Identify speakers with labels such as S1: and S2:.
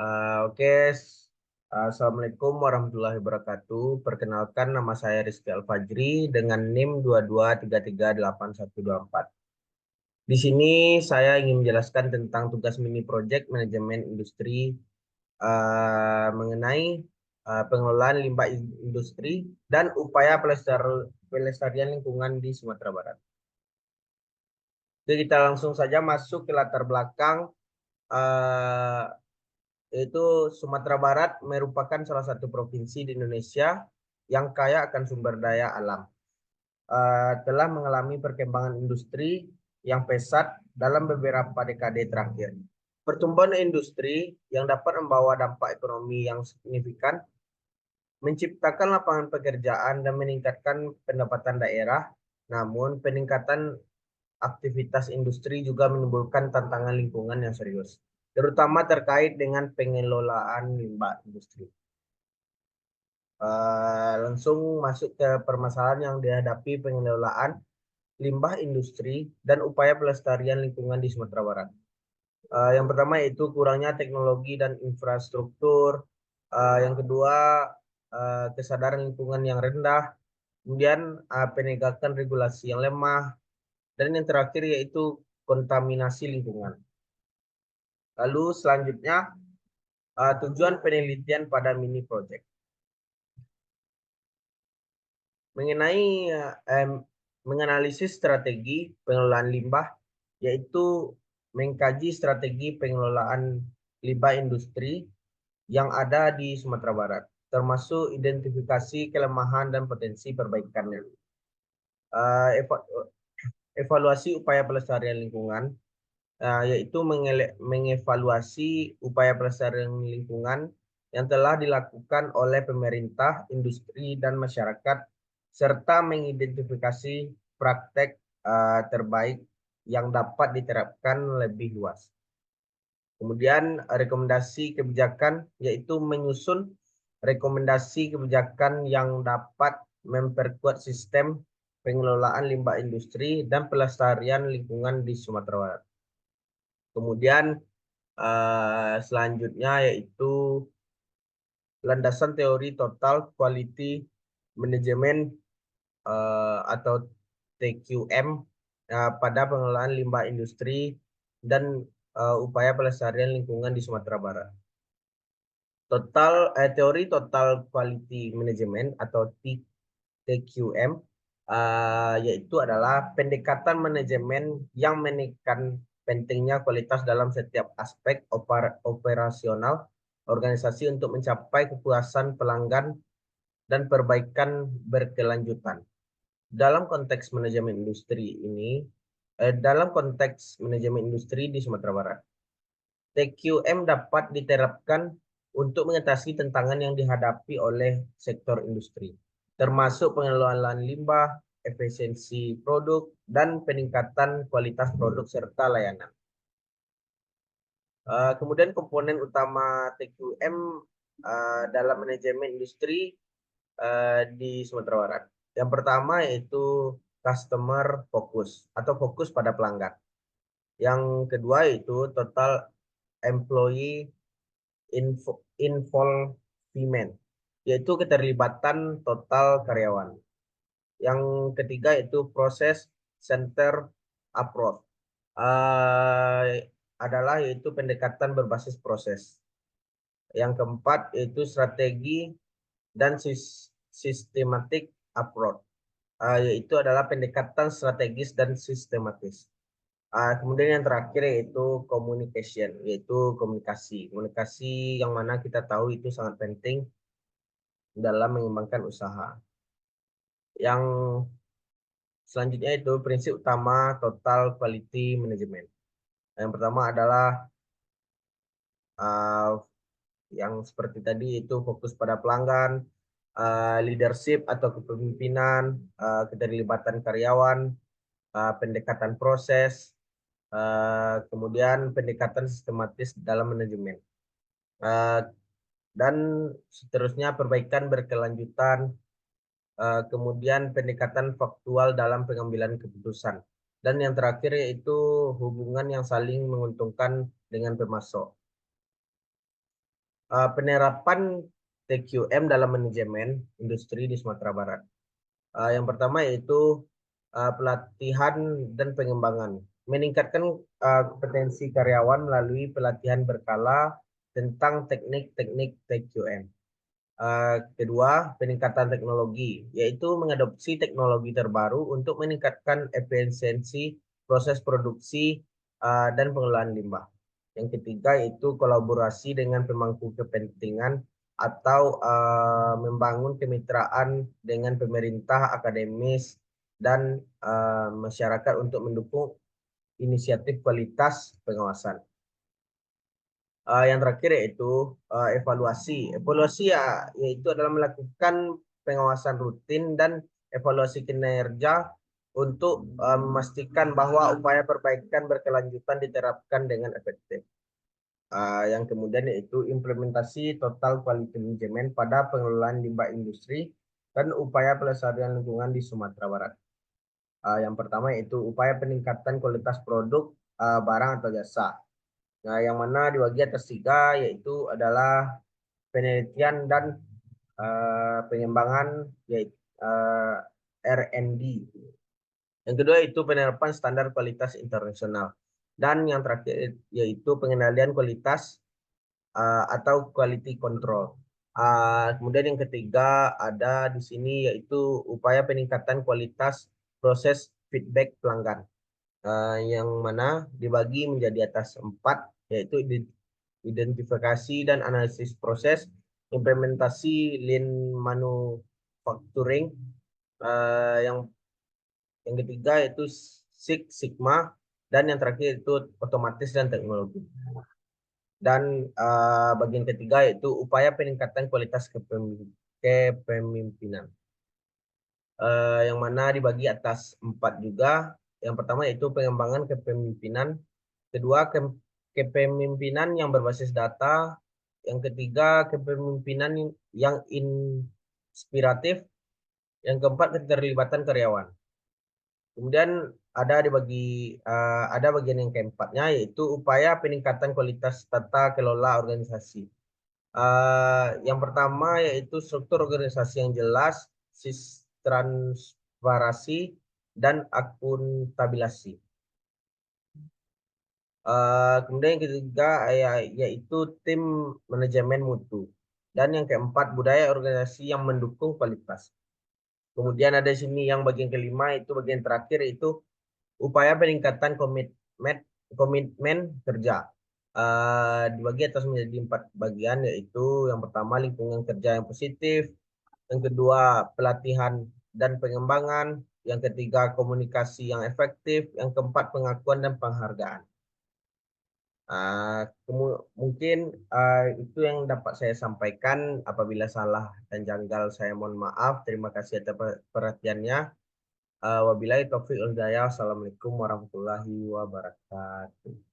S1: Oke, Assalamualaikum warahmatullahi wabarakatuh. Perkenalkan, nama saya Rizky Alfajri dengan NIM 22338124. Di sini saya ingin menjelaskan tentang tugas mini project manajemen industri mengenai pengelolaan limbah industri dan upaya pelestarian lingkungan di Sumatera Barat. Jadi kita langsung saja masuk ke latar belakang. eh, Yaitu Sumatera Barat merupakan salah satu provinsi di Indonesia yang kaya akan sumber daya alam. Telah mengalami perkembangan industri yang pesat dalam beberapa dekade terakhir. Pertumbuhan industri yang dapat membawa dampak ekonomi yang signifikan, menciptakan lapangan pekerjaan dan meningkatkan pendapatan daerah. Namun, peningkatan aktivitas industri juga menimbulkan tantangan lingkungan yang serius, terutama terkait dengan pengelolaan limbah industri. Langsung masuk ke permasalahan yang dihadapi pengelolaan limbah industri dan upaya pelestarian lingkungan di Sumatera Barat. Yang pertama yaitu kurangnya teknologi dan infrastruktur. Yang kedua, kesadaran lingkungan yang rendah. Kemudian penegakan regulasi yang lemah. Dan yang terakhir yaitu kontaminasi lingkungan. Lalu selanjutnya tujuan penelitian pada mini project. Mengenai menganalisis strategi pengelolaan limbah, yaitu mengkaji strategi pengelolaan limbah industri yang ada di Sumatera Barat, termasuk identifikasi kelemahan dan potensi perbaikannya. Evaluasi upaya pelestarian lingkungan, yaitu mengevaluasi upaya pelestarian lingkungan yang telah dilakukan oleh pemerintah, industri, dan masyarakat, serta mengidentifikasi praktek terbaik yang dapat diterapkan lebih luas. Kemudian rekomendasi kebijakan, yaitu menyusun rekomendasi kebijakan yang dapat memperkuat sistem pengelolaan limbah industri dan pelestarian lingkungan di Sumatera Barat. Kemudian selanjutnya yaitu landasan teori total quality management atau TQM pada pengelolaan limbah industri dan upaya pelestarian lingkungan di Sumatera Barat. Teori total quality management atau TQM yaitu adalah pendekatan manajemen yang menekan pentingnya kualitas dalam setiap aspek operasional organisasi untuk mencapai kepuasan pelanggan dan perbaikan berkelanjutan. Dalam konteks manajemen industri ini, dalam konteks manajemen industri di Sumatera Barat, TQM dapat diterapkan untuk mengatasi tantangan yang dihadapi oleh sektor industri, termasuk pengelolaan limbah, efisiensi produk, dan peningkatan kualitas produk serta layanan. Kemudian komponen utama TQM dalam manajemen industri di Sumatera Barat. Yang pertama yaitu customer focus atau fokus pada pelanggan. Yang kedua yaitu total employee involvement, yaitu keterlibatan total karyawan. Yang ketiga itu proses center approach, adalah yaitu pendekatan berbasis proses. Yang keempat yaitu strategi dan systematic approach, yaitu adalah pendekatan strategis dan sistematis. Kemudian yang terakhir yaitu communication, yaitu komunikasi. Komunikasi yang mana kita tahu itu sangat penting dalam mengembangkan usaha. Yang selanjutnya itu prinsip utama total quality management. Yang pertama adalah uh, yang seperti tadi itu fokus pada pelanggan, leadership atau kepemimpinan, keterlibatan karyawan, pendekatan proses, kemudian pendekatan sistematis dalam manajemen. Dan seterusnya perbaikan berkelanjutan, kemudian pendekatan faktual dalam pengambilan keputusan. Dan yang terakhir yaitu hubungan yang saling menguntungkan dengan pemasok. penerapan TQM dalam manajemen industri di Sumatera Barat. Yang pertama yaitu pelatihan dan pengembangan. Meningkatkan kompetensi karyawan melalui pelatihan berkala tentang teknik-teknik TQM. Kedua, peningkatan teknologi, yaitu mengadopsi teknologi terbaru untuk meningkatkan efisiensi proses produksi dan pengelolaan limbah. Yang ketiga yaitu kolaborasi dengan pemangku kepentingan atau membangun kemitraan dengan pemerintah, akademis, dan masyarakat untuk mendukung inisiatif kualitas pengawasan. Yang terakhir yaitu evaluasi. Evaluasi yaitu adalah melakukan pengawasan rutin dan evaluasi kinerja untuk memastikan bahwa upaya perbaikan berkelanjutan diterapkan dengan efektif. Yang kemudian yaitu implementasi total quality management pada pengelolaan limbah industri dan upaya pelestarian lingkungan di Sumatera Barat. Yang pertama yaitu upaya peningkatan kualitas produk, barang atau jasa. Nah, yang mana dibagi atas tiga yaitu adalah penelitian dan pengembangan yaitu R&D. Yang kedua itu penerapan standar kualitas internasional. Dan yang terakhir yaitu pengendalian kualitas atau quality control. Kemudian yang ketiga ada di sini yaitu upaya peningkatan kualitas proses feedback pelanggan. Yang mana dibagi menjadi atas 4 yaitu identifikasi dan analisis proses, implementasi lean manufacturing, yang ketiga yaitu Six Sigma, dan yang terakhir itu otomatis dan teknologi. Dan bagian ketiga yaitu upaya peningkatan kualitas kepemimpinan. Yang mana dibagi atas 4 juga. Yang pertama yaitu pengembangan kepemimpinan. Kedua, kepemimpinan yang berbasis data. Yang ketiga, kepemimpinan yang inspiratif. Yang keempat, keterlibatan karyawan. Kemudian ada bagian yang keempatnya yaitu upaya peningkatan kualitas tata kelola organisasi. Yang pertama yaitu struktur organisasi yang jelas, transparansi, dan akuntabilisasi. Kemudian yang ketiga yaitu tim manajemen mutu. Dan yang keempat budaya organisasi yang mendukung kualitas. Kemudian ada di sini yang bagian kelima itu bagian terakhir itu upaya peningkatan komitmen kerja. Dibagi atas menjadi 4 bagian yaitu yang pertama lingkungan kerja yang positif, yang kedua pelatihan dan pengembangan, yang ketiga komunikasi yang efektif, yang keempat pengakuan dan penghargaan. Mungkin itu yang dapat saya sampaikan. Apabila salah dan janggal saya mohon maaf. Terima kasih atas perhatiannya. Wabillahi taufiq wal hidayah. Assalamualaikum warahmatullahi wabarakatuh.